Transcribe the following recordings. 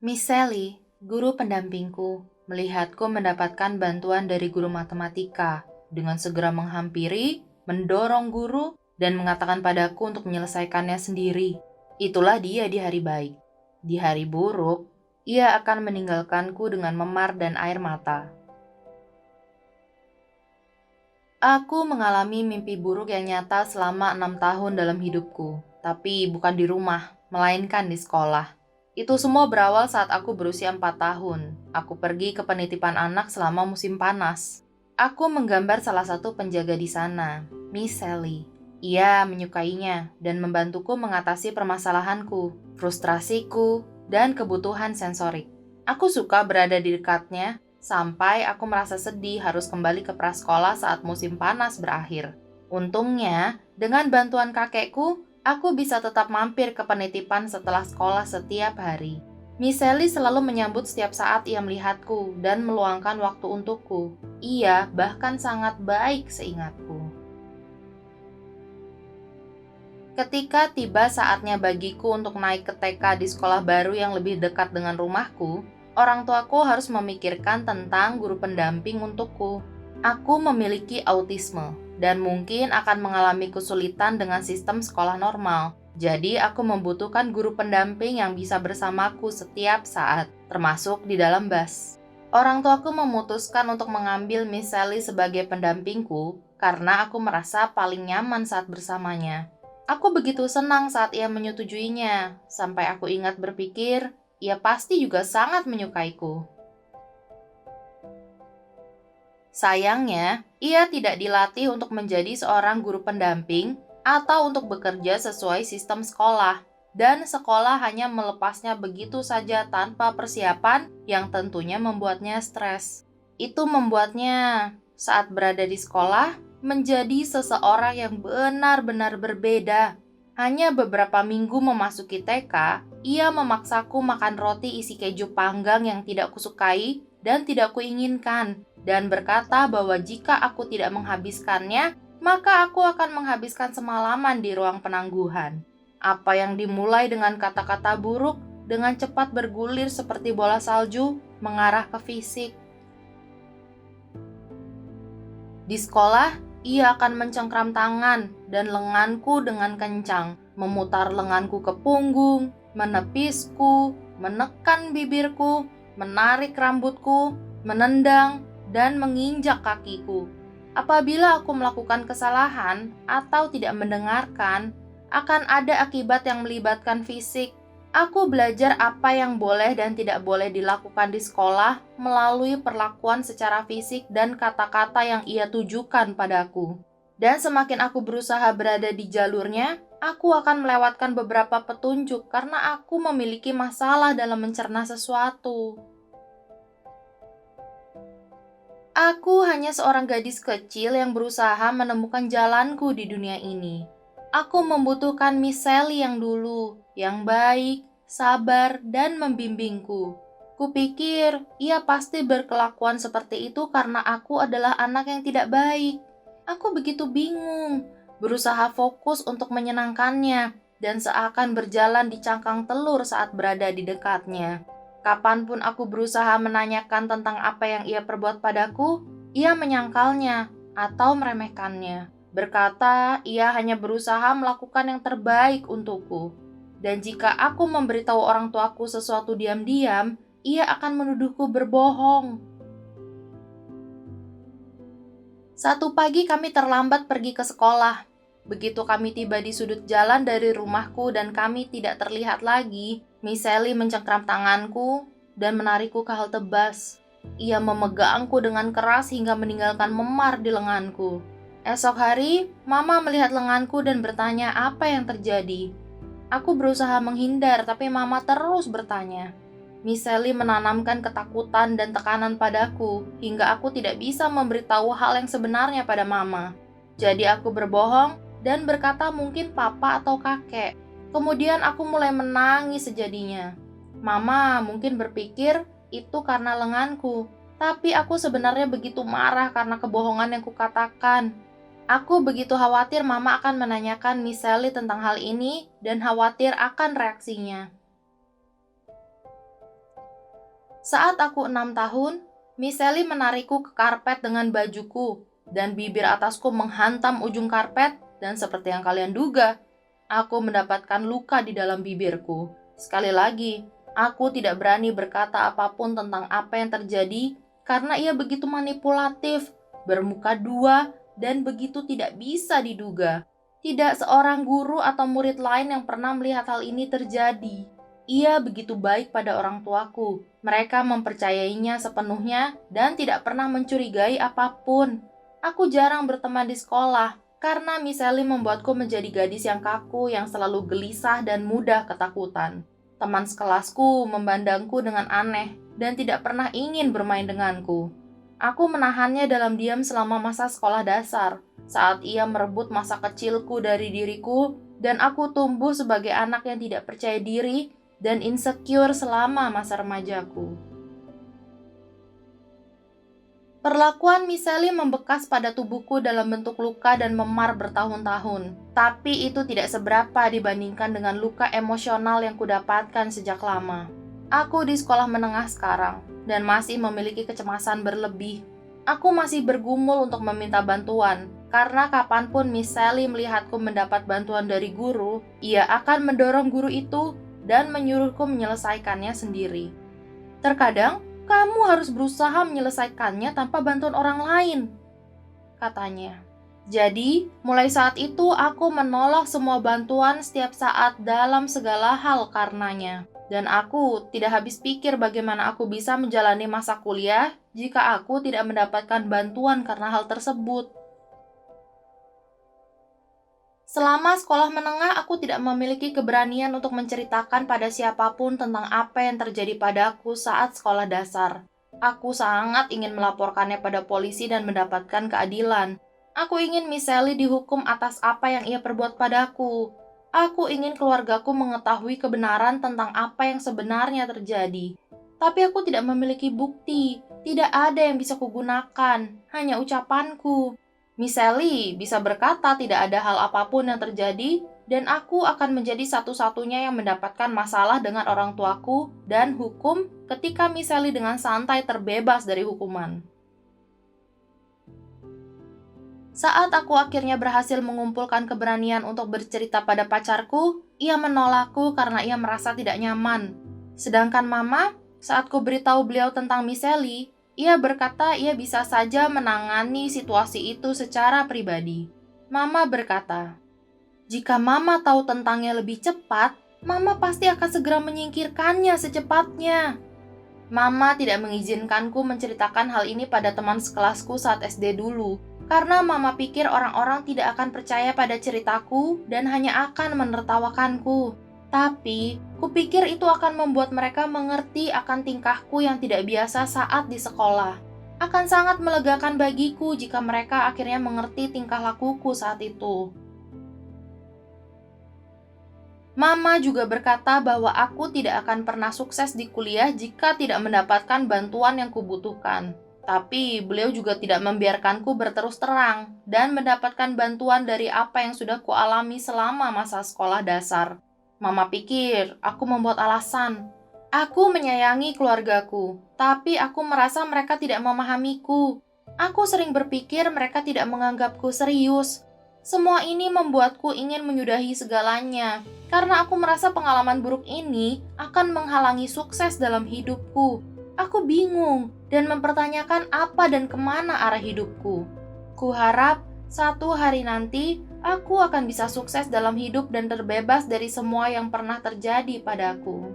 Miss Sally, guru pendampingku, melihatku mendapatkan bantuan dari guru matematika dengan segera menghampiri, mendorong guru, dan mengatakan padaku untuk menyelesaikannya sendiri. Itulah dia di hari baik. Di hari buruk, ia akan meninggalkanku dengan memar dan air mata. Aku mengalami mimpi buruk yang nyata selama 6 tahun dalam hidupku, tapi bukan di rumah, melainkan di sekolah. Itu semua berawal saat aku berusia 4 tahun. Aku pergi ke penitipan anak selama musim panas. Aku menggambar salah satu penjaga di sana, Miss Sally. Ia menyukainya dan membantuku mengatasi permasalahanku, frustrasiku, dan kebutuhan sensorik. Aku suka berada di dekatnya sampai aku merasa sedih harus kembali ke prasekolah saat musim panas berakhir. Untungnya, dengan bantuan kakekku, aku bisa tetap mampir ke penitipan setelah sekolah setiap hari. Miss Sally selalu menyambut setiap saat ia melihatku dan meluangkan waktu untukku. Ia bahkan sangat baik seingatku. Ketika tiba saatnya bagiku untuk naik ke TK di sekolah baru yang lebih dekat dengan rumahku, orang tuaku harus memikirkan tentang guru pendamping untukku. Aku memiliki autisme dan mungkin akan mengalami kesulitan dengan sistem sekolah normal. Jadi aku membutuhkan guru pendamping yang bisa bersamaku setiap saat, termasuk di dalam bus. Orang tuaku memutuskan untuk mengambil Miss Sally sebagai pendampingku karena aku merasa paling nyaman saat bersamanya. Aku begitu senang saat ia menyetujuinya, sampai aku ingat berpikir, ia pasti juga sangat menyukaiku. Sayangnya, ia tidak dilatih untuk menjadi seorang guru pendamping atau untuk bekerja sesuai sistem sekolah, dan sekolah hanya melepasnya begitu saja tanpa persiapan yang tentunya membuatnya stres. Itu membuatnya, saat berada di sekolah, menjadi seseorang yang benar-benar berbeda. Hanya beberapa minggu memasuki TK, ia memaksaku makan roti isi keju panggang yang tidak kusukai dan tidak kuinginkan, dan berkata bahwa jika aku tidak menghabiskannya, maka aku akan menghabiskan semalaman di ruang penangguhan. Apa yang dimulai dengan kata-kata buruk, dengan cepat bergulir seperti bola salju, mengarah ke fisik. Di sekolah, ia akan mencengkram tangan dan lenganku dengan kencang, memutar lenganku ke punggung, menepisku, menekan bibirku, menarik rambutku, menendang, dan menginjak kakiku. Apabila aku melakukan kesalahan atau tidak mendengarkan, akan ada akibat yang melibatkan fisik. Aku belajar apa yang boleh dan tidak boleh dilakukan di sekolah melalui perlakuan secara fisik dan kata-kata yang ia tujukan padaku. Dan semakin aku berusaha berada di jalurnya, aku akan melewatkan beberapa petunjuk karena aku memiliki masalah dalam mencerna sesuatu. Aku hanya seorang gadis kecil yang berusaha menemukan jalanku di dunia ini. Aku membutuhkan Miss Sally yang dulu, yang baik, sabar, dan membimbingku. Kupikir ia pasti berkelakuan seperti itu karena aku adalah anak yang tidak baik. Aku begitu bingung, berusaha fokus untuk menyenangkannya, dan seakan berjalan di cangkang telur saat berada di dekatnya. Kapanpun aku berusaha menanyakan tentang apa yang ia perbuat padaku, ia menyangkalnya atau meremehkannya. Berkata, ia hanya berusaha melakukan yang terbaik untukku. Dan jika aku memberitahu orang tuaku sesuatu diam-diam, ia akan menuduhku berbohong. Satu pagi kami terlambat pergi ke sekolah. Begitu kami tiba di sudut jalan dari rumahku dan kami tidak terlihat lagi, Miss Sally mencengkram tanganku dan menarikku ke halte bus. Ia memegangku dengan keras hingga meninggalkan memar di lenganku. Esok hari, Mama melihat lenganku dan bertanya apa yang terjadi. Aku berusaha menghindar, tapi Mama terus bertanya. Miss Sally menanamkan ketakutan dan tekanan padaku, hingga aku tidak bisa memberitahu hal yang sebenarnya pada Mama. Jadi aku berbohong dan berkata mungkin papa atau kakek. Kemudian aku mulai menangis sejadinya. Mama mungkin berpikir itu karena lenganku, tapi aku sebenarnya begitu marah karena kebohongan yang kukatakan. Aku begitu khawatir Mama akan menanyakan Miss Sally tentang hal ini dan khawatir akan reaksinya. Saat aku 6 tahun, Miss Sally menarikku ke karpet dengan bajuku, dan bibir atasku menghantam ujung karpet, dan seperti yang kalian duga, aku mendapatkan luka di dalam bibirku. Sekali lagi, aku tidak berani berkata apapun tentang apa yang terjadi, karena ia begitu manipulatif, bermuka dua, dan begitu tidak bisa diduga. Tidak seorang guru atau murid lain yang pernah melihat hal ini terjadi. Ia begitu baik pada orang tuaku. Mereka mempercayainya sepenuhnya dan tidak pernah mencurigai apapun. Aku jarang berteman di sekolah karena Miss Sally membuatku menjadi gadis yang kaku yang selalu gelisah dan mudah ketakutan. Teman sekelasku memandangku dengan aneh dan tidak pernah ingin bermain denganku. Aku menahannya dalam diam selama masa sekolah dasar, saat ia merebut masa kecilku dari diriku dan aku tumbuh sebagai anak yang tidak percaya diri dan insecure selama masa remajaku. Perlakuan Miss Sally membekas pada tubuhku dalam bentuk luka dan memar bertahun-tahun. Tapi itu tidak seberapa dibandingkan dengan luka emosional yang kudapatkan sejak lama. Aku di sekolah menengah sekarang dan masih memiliki kecemasan berlebih. Aku masih bergumul untuk meminta bantuan, karena kapanpun Miss Sally melihatku mendapat bantuan dari guru, ia akan mendorong guru itu dan menyuruhku menyelesaikannya sendiri. Terkadang, kamu harus berusaha menyelesaikannya tanpa bantuan orang lain, katanya. Jadi, mulai saat itu aku menolak semua bantuan setiap saat dalam segala hal karenanya. Dan aku tidak habis pikir bagaimana aku bisa menjalani masa kuliah jika aku tidak mendapatkan bantuan karena hal tersebut. Selama sekolah menengah, aku tidak memiliki keberanian untuk menceritakan pada siapapun tentang apa yang terjadi padaku saat sekolah dasar. Aku sangat ingin melaporkannya pada polisi dan mendapatkan keadilan. Aku ingin Miss Sally dihukum atas apa yang ia perbuat padaku. Aku ingin keluargaku mengetahui kebenaran tentang apa yang sebenarnya terjadi. Tapi aku tidak memiliki bukti. Tidak ada yang bisa kugunakan, hanya ucapanku. Miss Sally bisa berkata tidak ada hal apapun yang terjadi, dan aku akan menjadi satu-satunya yang mendapatkan masalah dengan orang tuaku dan hukum ketika Miss Sally dengan santai terbebas dari hukuman. Saat aku akhirnya berhasil mengumpulkan keberanian untuk bercerita pada pacarku, ia menolakku karena ia merasa tidak nyaman. Sedangkan Mama, saat ku beritahu beliau tentang Miss Sally, ia berkata ia bisa saja menangani situasi itu secara pribadi. Mama berkata, jika Mama tahu tentangnya lebih cepat, Mama pasti akan segera menyingkirkannya secepatnya. Mama tidak mengizinkanku menceritakan hal ini pada teman sekelasku saat SD dulu, karena Mama pikir orang-orang tidak akan percaya pada ceritaku dan hanya akan menertawakanku. Tapi, kupikir itu akan membuat mereka mengerti akan tingkahku yang tidak biasa saat di sekolah. Akan sangat melegakan bagiku jika mereka akhirnya mengerti tingkah lakuku saat itu. Mama juga berkata bahwa aku tidak akan pernah sukses di kuliah jika tidak mendapatkan bantuan yang kubutuhkan. Tapi beliau juga tidak membiarkanku berterus terang dan mendapatkan bantuan dari apa yang sudah kualami selama masa sekolah dasar. Mama pikir aku membuat alasan. Aku menyayangi keluargaku, tapi aku merasa mereka tidak memahamiku. Aku sering berpikir mereka tidak menganggapku serius. Semua ini membuatku ingin menyudahi segalanya, karena aku merasa pengalaman buruk ini akan menghalangi sukses dalam hidupku. Aku bingung dan mempertanyakan apa dan kemana arah hidupku. Kuharap satu hari nanti aku akan bisa sukses dalam hidup dan terbebas dari semua yang pernah terjadi padaku.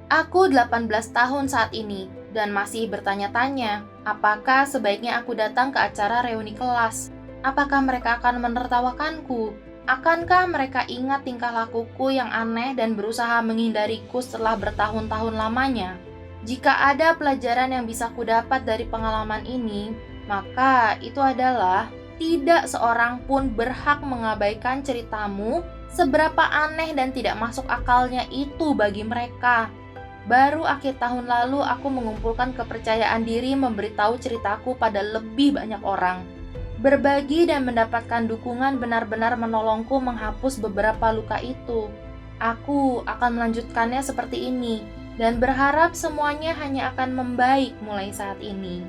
Aku 18 tahun saat ini dan masih bertanya-tanya, apakah sebaiknya aku datang ke acara reuni kelas? Apakah mereka akan menertawakanku? Akankah mereka ingat tingkah lakuku yang aneh dan berusaha menghindariku setelah bertahun-tahun lamanya? Jika ada pelajaran yang bisa kudapat dari pengalaman ini, maka itu adalah tidak seorang pun berhak mengabaikan ceritamu seberapa aneh dan tidak masuk akalnya itu bagi mereka. Baru akhir tahun lalu aku mengumpulkan kepercayaan diri memberitahu ceritaku pada lebih banyak orang. Berbagi dan mendapatkan dukungan benar-benar menolongku menghapus beberapa luka itu. Aku akan melanjutkannya seperti ini, dan berharap semuanya hanya akan membaik mulai saat ini.